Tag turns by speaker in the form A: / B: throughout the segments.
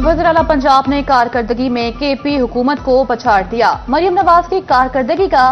A: वज़ीर-ए-आला पंजाब ने कारकर्दगी में केपी हुकूमत को पछाड़ दिया। मरियम नवाज की कारकर्दगी का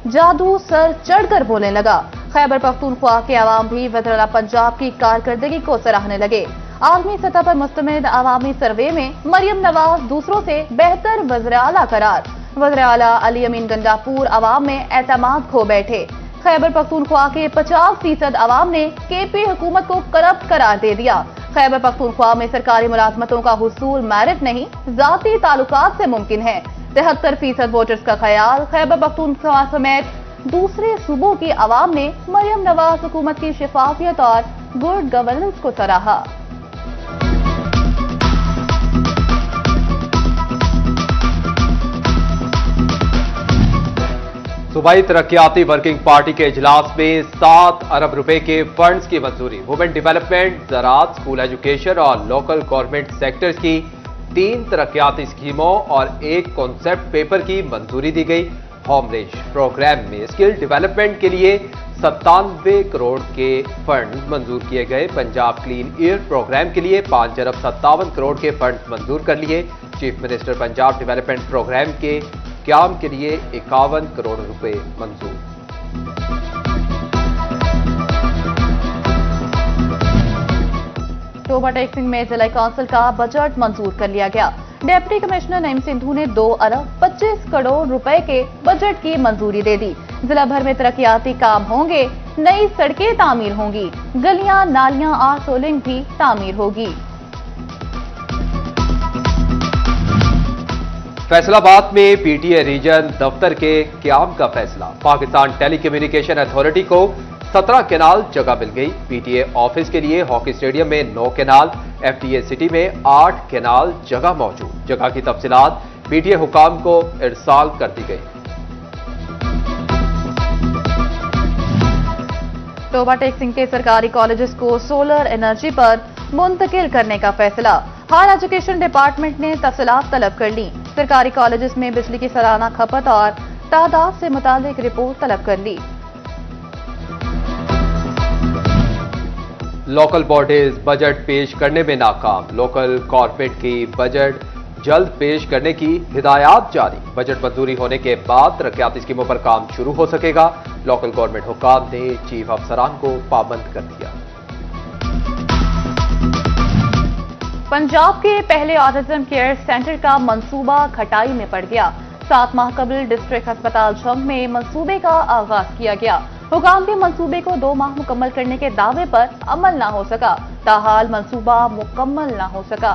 A: जादू सर चढ़कर बोलने लगा। खैबर पख्तूनख्वा के अवाम भी वज़ीर-ए-आला पंजाब की कारकर्दगी को सराहने लगे। आलमी सतह पर मुस्तमद अवामी सर्वे में मरियम नवाज दूसरों से बेहतर वज़ीर-ए-आला करार। वज़ीर-ए-आला अली अमीन गंडापुर अवाम में एतमाद खो बैठे। खैबर पख्तूनख्वा के 50% अवाम ने केपी हुकूमत को करप्ट करार दे दिया। खैबर पख्तूनख्वा में सरकारी मुलाजमतों का हुसूल मेरिट नहीं, जाती ताल्लुकात से मुमकिन है। 73% वोटर्स का ख्याल। खैबर पख्तूनख्वा समेत दूसरे सूबों की अवाम ने मरियम नवाज हुकूमत की शफाफियत और गुड गवर्नेंस को सराहा।
B: सूबाई तरक्याती वर्किंग पार्टी के इजलास में 7 अरब रुपए के फंड्स की मंजूरी। वुमेन डेवलपमेंट, ज़राअत, स्कूल एजुकेशन और लोकल गवर्नमेंट सेक्टर्स की 3 तरक्याती स्कीमों और 1 कॉन्सेप्ट पेपर की मंजूरी दी गई। होम रेंज प्रोग्राम में स्किल डेवलपमेंट के लिए 97 करोड़ के फंड मंजूर किए गए। पंजाब क्लीन एयर प्रोग्राम के लिए 5 अरब 57 करोड़ के फंड मंजूर कर लिए। Chief minister Punjab development program के क्याम के लिए 51 करोड़ रुपए मंजूर।
A: टोबा टेक्सिंग में जिला काउंसिल का बजट मंजूर कर लिया गया। डिप्टी कमिश्नर नईम सिंधु ने 2 अरब 25 करोड़ रुपए के बजट की मंजूरी दे दी। जिला भर में तरक्याती काम होंगे, नई सड़कें तामीर होंगी, गलियां, नालियां और सोलिंग भी तामीर होगी।
B: फैसलाबाद में पीटीए रीजन दफ्तर के क्याम का फैसला। पाकिस्तान टेलीकम्युनिकेशन अथॉरिटी को 17 कैनाल जगह मिल गई। पीटीए ऑफिस के लिए हॉकी स्टेडियम में 9 कैनाल, एफटीए सिटी में 8 कैनाल जगह मौजूद। जगह की तफसीलात पीटीए हुकाम को इरसाल कर दी गई।
A: टोबा टेक्सिंग के सरकारी कॉलेजेस को सोलर एनर्जी पर मुंतकिल करने का फैसला। हायर एजुकेशन डिपार्टमेंट ने तफसीलात तलब कर ली। सरकारी कॉलेजेस में बिजली की सालाना खपत और तादाद से मुतालिक रिपोर्ट तलब कर ली।
B: लोकल बॉडीज बजट पेश करने में नाकाम। लोकल कॉर्पोरेट की बजट जल्द पेश करने की हिदायत जारी। बजट मंजूरी होने के बाद तरक्याती स्कीमों पर काम शुरू हो सकेगा। लोकल गवर्नमेंट हुकाम ने चीफ अफसरान को पाबंद कर दिया।
A: पंजाब के पहले ऑटिज्म केयर सेंटर का मंसूबा खटाई में पड़ गया। 7 माह कबल डिस्ट्रिक्ट अस्पताल झंग में मंसूबे का आगाज किया गया। हुकाम के मंसूबे को 2 माह मुकम्मल करने के दावे पर अमल न हो सका। ताहाल मंसूबा मुकम्मल न हो सका।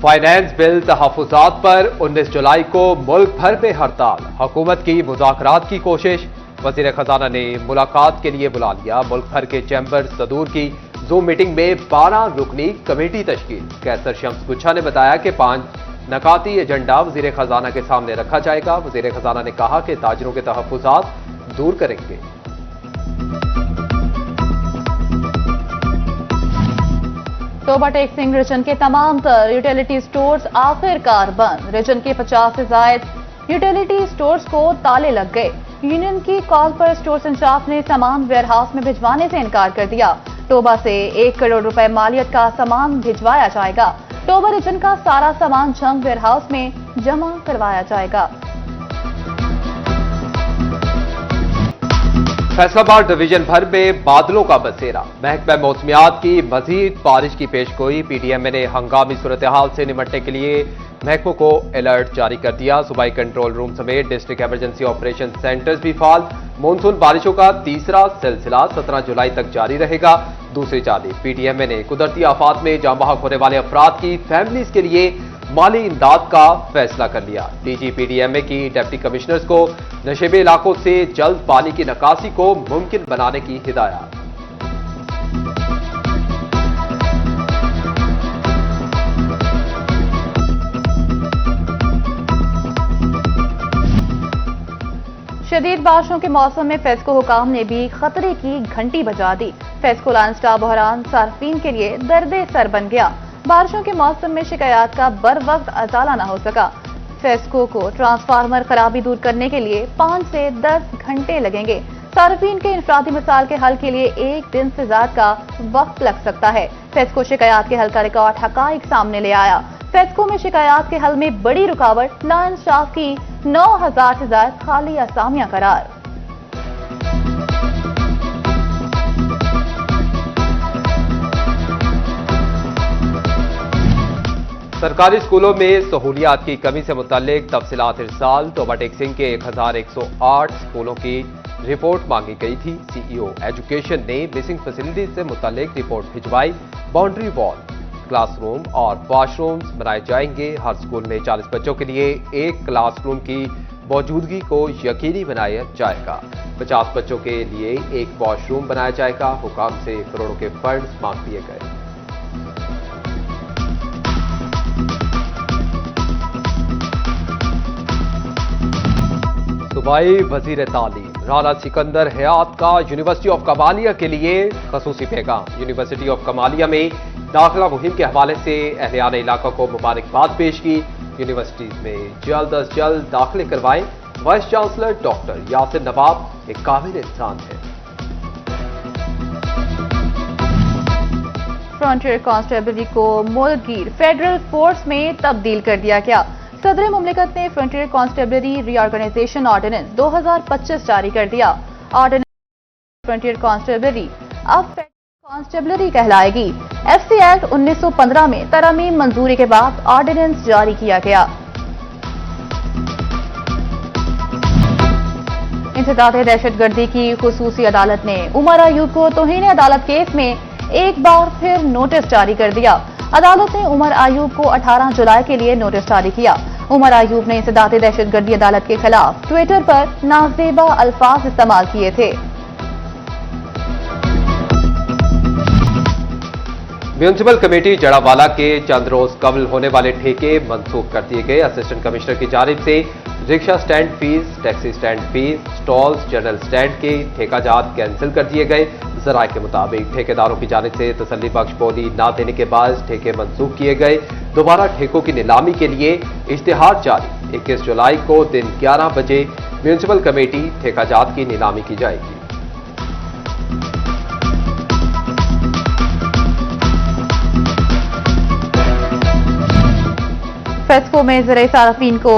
B: फाइनेंस बिल तहफुजात पर 19 जुलाई को मुल्क भर में हड़ताल। हुकूमत की मुज़ाकरात की कोशिश। वज़ीर खजाना ने मुलाकात के लिए बुला लिया। मुल्क भर के चैम्बर सदूर की जूम मीटिंग में 12 रुकनी कमेटी तश्कील। कैसर शम्स गुच्छा ने बताया कि 5 नकाती एजेंडा वज़ीर खजाना के सामने रखा जाएगा। वज़ीर खजाना ने कहा कि ताजरों के तहफुजात दूर करेंगे।
A: टोबा टेक्सिंग रीजन के तमाम तर यूटिलिटी स्टोर्स आखिरकार बंद। रीजन के 50 से ज्यादा यूटिलिटी स्टोर्स को ताले लग गए। यूनियन की कॉल पर स्टोर्स इंचार्ज ने सामान वेयरहाउस में भिजवाने से इनकार कर दिया। टोबा से 1 करोड़ रुपए मालियत का सामान भिजवाया जाएगा। टोबा रीजन का सारा सामान झंग वेयरहाउस में जमा करवाया जाएगा।
B: फैसलाबाद डिवीजन भर में बादलों का बसेरा। महकमा मौसमियात की मजीद बारिश की पेशगोई। पीडीएमए ने हंगामी सूरत हाल से निपटने के लिए महकमों को अलर्ट जारी कर दिया। सूबाई कंट्रोल रूम समेत डिस्ट्रिक्ट इमरजेंसी ऑपरेशन सेंटर्स भी फाल। मानसून बारिशों का तीसरा सिलसिला 17 जुलाई तक जारी रहेगा। दूसरी जानिब पीडीएमए ने कुदरती आफात में जाँ बहक होने वाले अफराद की फैमिलीज के लिए माली इमदाद का फैसला कर लिया। डीजी पीडीएमए की डिप्टी कमिश्नर्स को नशेबे इलाकों से जल्द पानी की निकासी को मुमकिन बनाने की हिदायत।
A: शदीद बारिशों के मौसम में फेस्को हुकाम ने भी खतरे की घंटी बजा दी। फेस्को लाइन स्टार बहरान सार्फिन के लिए दर्दे सर बन गया। बारिशों के मौसम में शिकायत का बर वक्त अजाला न हो सका। फेस्को को ट्रांसफार्मर खराबी दूर करने के लिए 5 से 10 घंटे लगेंगे। सार्फिन के इनफरादी मसाइल के हल के लिए 1 दिन से ज्यादा का वक्त लग सकता है। फेस्को शिकायत के हल का रिकॉर्ड हकाइक सामने ले आया। फेस्को में शिकायत के हल में बड़ी रुकावट नाइंसाफ की 9000 से ज्यादा खाली असामियां करार।
B: सरकारी स्कूलों में सहूलियात की कमी से मुतालिक तफसीलात इरसाल। तोबा टेक्सिंग के 1108 स्कूलों की रिपोर्ट मांगी गई थी। सीईओ एजुकेशन ने मिसिंग फैसिलिटीज से मुतालिक रिपोर्ट भिजवाई। बाउंड्री वॉल, क्लासरूम और वॉशरूम्स बनाए जाएंगे। हर स्कूल में 40 बच्चों के लिए एक क्लासरूम की मौजूदगी को यकीनी बनाया जाएगा। 50 बच्चों के लिए एक वॉशरूम बनाया जाएगा। हुकाम से करोड़ों के फंड्स मांग लिए गए। सूबाई वजीर तालीम राना सिकंदर हयात का यूनिवर्सिटी ऑफ कमालिया के लिए खसूसी पैगाम। यूनिवर्सिटी ऑफ कमालिया में दाखिला मुहिम के हवाले से अहलियान इलाका को मुबारकबाद पेश की। यूनिवर्सिटीज में जल्द अज जल्द दाखिले करवाएं। वाइस चांसलर डॉक्टर यासिर नवाब एक काबिल इंसान है।
A: फ्रंटियर कांस्टेबलरी को मुल्कगीर फेडरल फोर्स में तब्दील कर दिया गया। सदर मुमलिकत ने फ्रंटियर कांस्टेबलरी रीऑर्गेनाइजेशन ऑर्डिनेंस 2025 जारी कर दिया। ऑर्डिनेंस फ्रंटियर कांस्टेबलरी अब फेडरल कांस्टेबलरी कहलाएगी। एफसी एक्ट 1915 में तरमीम मंजूरी के बाद ऑर्डिनेंस जारी किया गया। इंसदाद दहशतगर्दी की खुसूसी अदालत ने उमर अयूब को तौहीन अदालत केस में एक बार फिर नोटिस जारी कर दिया। अदालत ने उमर अयूब को 18 जुलाई के लिए नोटिस जारी किया। उमर अयूब ने इंसदाद दहशतगर्दी अदालत के खिलाफ ट्विटर पर नाजेबा अल्फाज इस्तेमाल किए थे।
B: म्यूनिसिपल कमेटी जड़ावाला के चंद रोज कबल होने वाले ठेके मंसूख कर दिए गए। असिस्टेंट कमिश्नर की जानिब से rickshaw stand fees, taxi stand fees, stalls, general stand के ठेकाजात कैंसिल कर दिए गए। जराये के मुताबिक ठेकेदारों की जानिब से तसल्ली बख्श बोली न देने के बाद ठेके मंसूख किए गए। दोबारा ठेकों की नीलामी के लिए इश्तिहार जारी। 21 जुलाई को दिन 11 बजे म्यूनिसिपल कमेटी ठेकाजात की नीलामी की जाएगी।
A: फेस्को में ज़राए सार्फिन को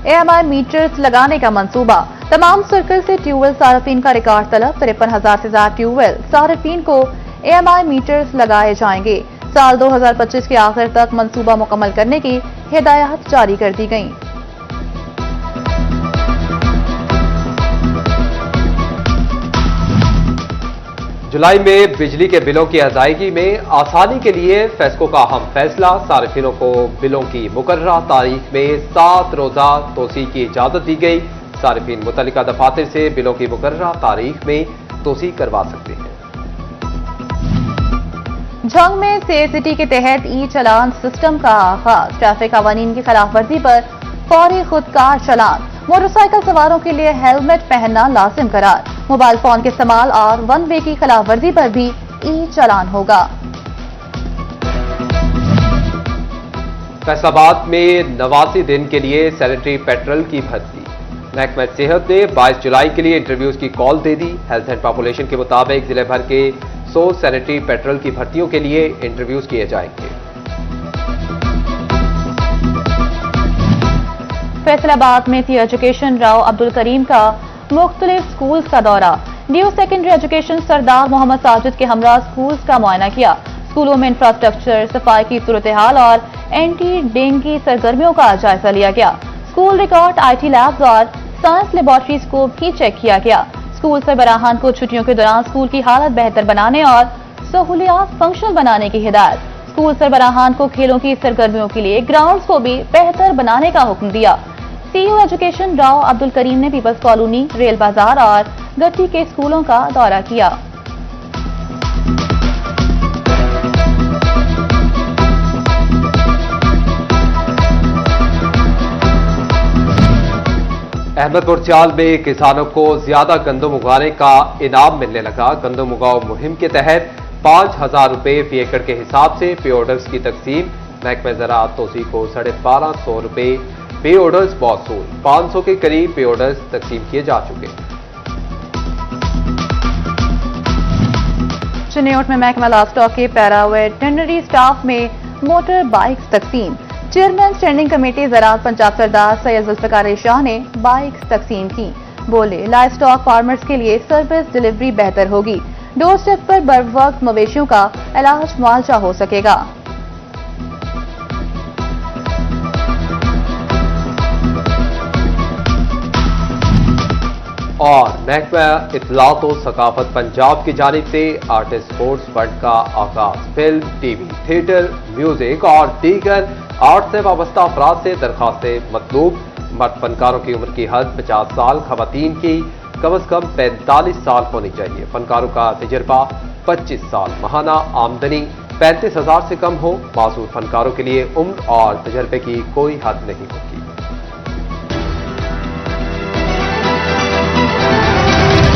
A: AMI मीटर्स लगाने का मंसूबा। तमाम सर्कल से ट्यूबवेल सार्फिन का रिकॉर्ड तलब। 53,000 से ज्यादा ट्यूबवेल सार्फिन को AMI मीटर्स लगाए जाएंगे। साल 2025 के आखिर तक मंसूबा मुकम्मल करने की हिदायत जारी कर दी गई।
B: जुलाई में बिजली के बिलों की अदायगी में आसानी के लिए फेस्को का अहम फैसला। सार्फिनों को बिलों की मुकर्ररा तारीख में 7 रोजा तोसी की इजाजत दी गई। सार्फिन मुतल्लिका दफातर से बिलों की मुकर्ररा तारीख में तोसी करवा सकते हैं।
A: जंग में CACT के तहत ई चलान सिस्टम का आगाज। ट्रैफिक कवानीन की खिलाफ वर्जी पर फौरी खुदकार चलान। मोटरसाइकिल सवारों के लिए हेलमेट पहनना लाजिम करार। मोबाइल फोन के इस्तेमाल और वन वे की खिलाफ वर्जी पर भी ई चलान होगा।
B: फैसलाबाद में 89 दिन के लिए सैनिटरी पेट्रोल की भर्ती। महकमा सेहत ने 22 जुलाई के लिए इंटरव्यूज की call they the. Health and population के मुताबिक जिले भर के 100 सैनिटरी पेट्रोल की भर्तियों के लिए इंटरव्यूज किए जाएंगे।
A: फैसलाबाद में थी एजुकेशन राव अब्दुल करीम का मुख्तलिफ स्कूल्स का दौरा। न्यू सेकेंडरी एजुकेशन सरदार मोहम्मद साजिद के हमरा स्कूल्स का मुआयना किया। स्कूलों में इंफ्रास्ट्रक्चर, सफाई की सूरत हाल और एंटी डेंगू सरगर्मियों का जायजा लिया गया। स्कूल रिकॉर्ड, IT लैब्स और साइंस लेबोरेटरीज को भी चेक किया गया। स्कूल सरबराहान को छुट्टियों के दौरान स्कूल की हालत बेहतर बनाने और सहूलियात फंक्शनल बनाने की हिदायत। स्कूल सरबराहान को खेलों की सरगर्मियों के लिए ग्राउंड्स को भी बेहतर बनाने का हुक्म दिया। CEO एजुकेशन राव अब्दुल करीम ने पीपल्स कॉलोनी, रेल बाजार और गट्टी के स्कूलों का दौरा किया।
B: अहमदपुर चाल में किसानों को ज्यादा गंदम उगाने का इनाम मिलने लगा। गंदम उगाओ मुहिम के तहत 5,000 रुपए फी एकड़ के हिसाब से पे ऑर्डर्स की तकसीम। महकमा ज़राअत तोसी को 1250 रुपए पे ऑर्डर्स मौसूल। 500 के करीब पे ऑर्डर्स तकसीम किए जा चुके हैं।
A: चिन्नौट में महकमा लाइवस्टॉक के पैरा वेटरनरी स्टाफ में मोटर बाइक्स तकसीम। चेयरमैन स्टैंडिंग कमेटी ज़राअत पंजाब सरदार सैयद जुल्फ़िकार अली शाह ने बाइक्स तकसीम की। बोले, लाइवस्टॉक फार्मर्स के लिए सर्विस डिलीवरी बेहतर होगी। डोर स्टेप पर बर वक्त मवेशियों का इलाज मुआवजा हो सकेगा।
B: और महकमा इत्तलात व सकाफत पंजाब की जानिब से आर्टिस्ट स्पोर्ट्स फंड का आगाज। फिल्म, टीवी, थिएटर, म्यूजिक और दीगर आर्ट से वाबस्ता अफराद से दरखास्तें मतलूब। मर्द फनकारों की उम्र की हद 50 साल, खवातीन की कम अज कम 45 साल होनी चाहिए। फनकारों का तजर्बा 25 साल, माहाना आमदनी 35,000 से कम हो। मासूर फनकारों के लिए उम्र और तजर्बे की कोई हद नहीं होगी।